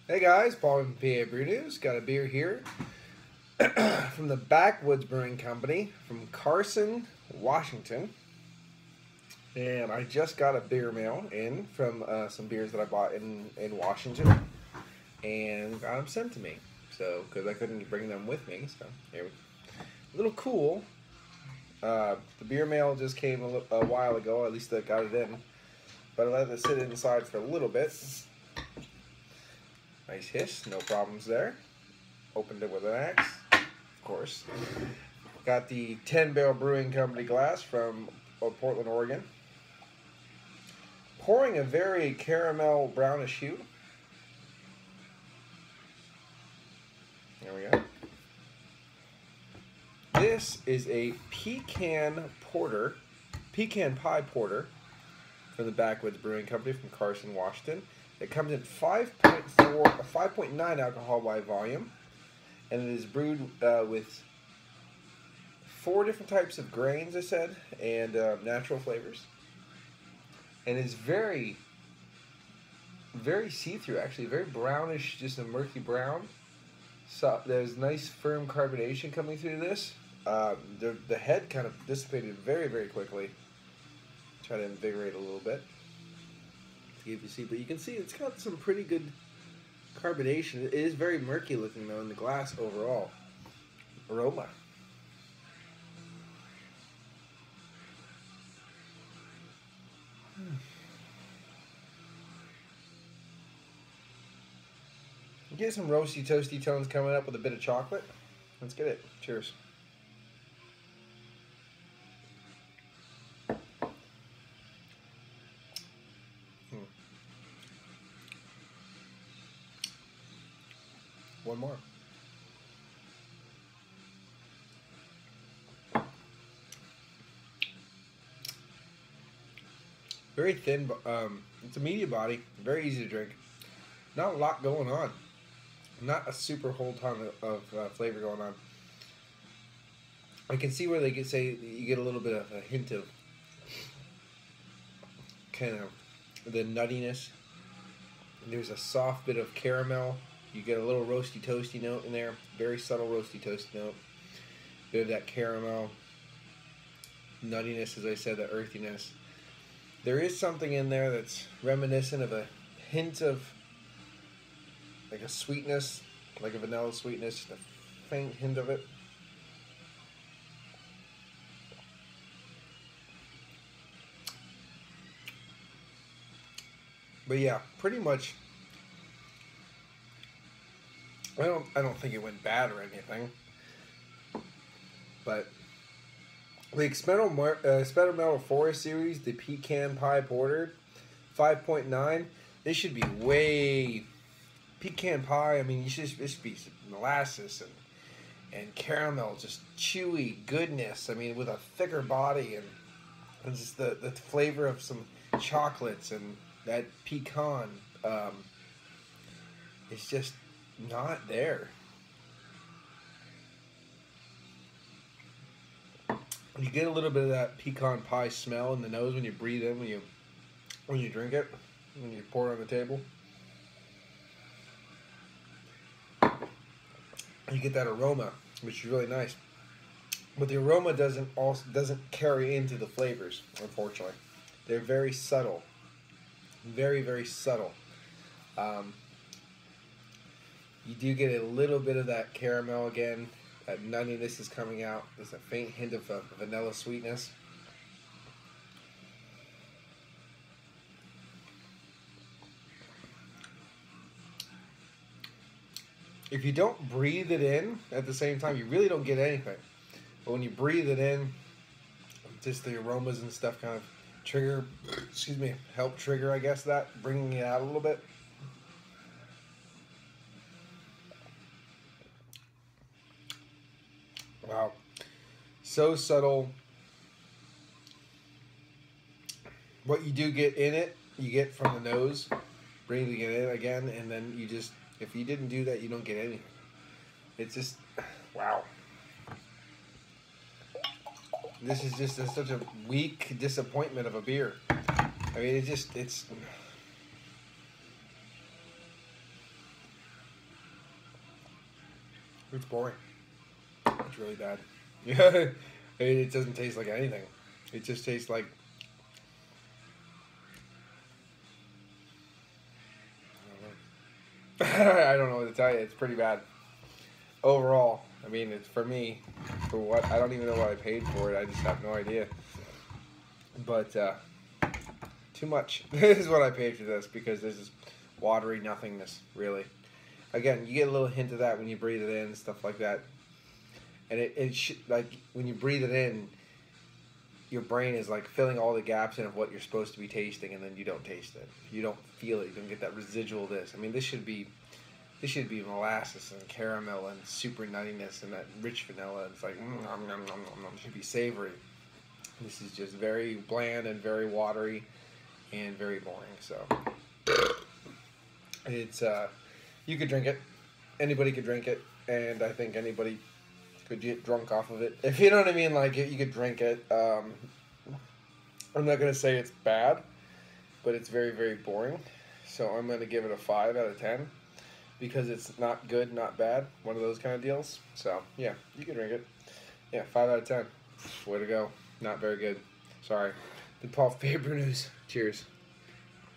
Hey guys, Paul from PABrewNews. Got a beer here from the Backwoods Brewing Company from Carson, Washington. And I just got a beer mail in from some beers that I bought in Washington and got them sent to me. So, because I couldn't bring them with me, so here we go. A little cool. The beer mail just came a while ago, at least I got it in. But I let it sit inside for a little bit. Nice hiss, no problems there. Opened it with an axe, of course. Got the 10-barrel brewing company glass from Portland, Oregon. Pouring a very caramel brownish hue. There we go. This is a pecan pie porter from the Backwoods Brewing Company from Carson, Washington. It comes in 5.9 alcohol by volume, and it is brewed with 4 different types of grains, I said, and natural flavors. And it's very, very see-through, actually, very brownish, just a murky brown. So there's nice firm carbonation coming through this. The head kind of dissipated very, very quickly. Try to invigorate a little bit. If you see, but you can see it's got some pretty good carbonation. It is very murky looking though in the glass overall. Aroma. Get some roasty toasty tones coming up with a bit of chocolate. Let's get it. Cheers. One more. Very thin, it's a medium body, very easy to drink. Not a lot going on. Not a super whole ton of flavor going on. I can see where they could say you get a little bit of a hint of kind of the nuttiness. There's a soft bit of caramel. You get a little roasty toasty note in there, very subtle roasty toasty note. Bit of that caramel, nuttiness, as I said, the earthiness. There is something in there that's reminiscent of a hint of like a sweetness, like a vanilla sweetness, just a faint hint of it. But yeah, pretty much. I don't think it went bad or anything, but the Experimental Forest series, the Pecan Pie Porter, 5.9. This should be way pecan pie. I mean, it should be molasses and caramel, just chewy goodness. I mean, with a thicker body and just the flavor of some chocolates and that pecan. It's just not there. You get a little bit of that pecan pie smell in the nose when you breathe in, when you drink it, when you pour it on the table. You get that aroma, which is really nice. But the aroma doesn't carry into the flavors, unfortunately. They're very subtle. Very, very subtle. You do get a little bit of that caramel again. That nuttiness is coming out. There's a faint hint of vanilla sweetness. If you don't breathe it in at the same time, you really don't get anything. But when you breathe it in, just the aromas and stuff kind of help trigger, I guess, that, bringing it out a little bit. Wow. So subtle. What you do get in it, you get from the nose, breathing it in again, and then you just, if you didn't do that, you don't get anything. It's just, wow. This is just such a weak disappointment of a beer. I mean, it's It's boring. It's really bad. Yeah, it doesn't taste like anything. It just tastes like, I don't know what to tell you. It's pretty bad. Overall, I mean, it's for me, for what, I don't even know what I paid for it. I just have no idea. But, too much. This is what I paid for this, because this is watery nothingness, really. Again, you get a little hint of that when you breathe it in and stuff like that. And like, when you breathe it in, your brain is like filling all the gaps in of what you're supposed to be tasting, and then you don't taste it. You don't feel it. You don't get that residual this. I mean, this should be molasses and caramel and super nuttiness and that rich vanilla. It's like, nom, nom, nom, nom, nom. It should be savory. This is just very bland and very watery and very boring. So it's you could drink it. Anybody could drink it, and I think anybody could get drunk off of it. If you know what I mean, like, you could drink it. I'm not gonna say it's bad, but it's very, very boring. So I'm gonna give it a 5 out of 10. Because it's not good, not bad. One of those kind of deals. So, yeah, you can drink it. Yeah, 5 out of 10. Way to go. Not very good. Sorry. The PABrewNews. Cheers.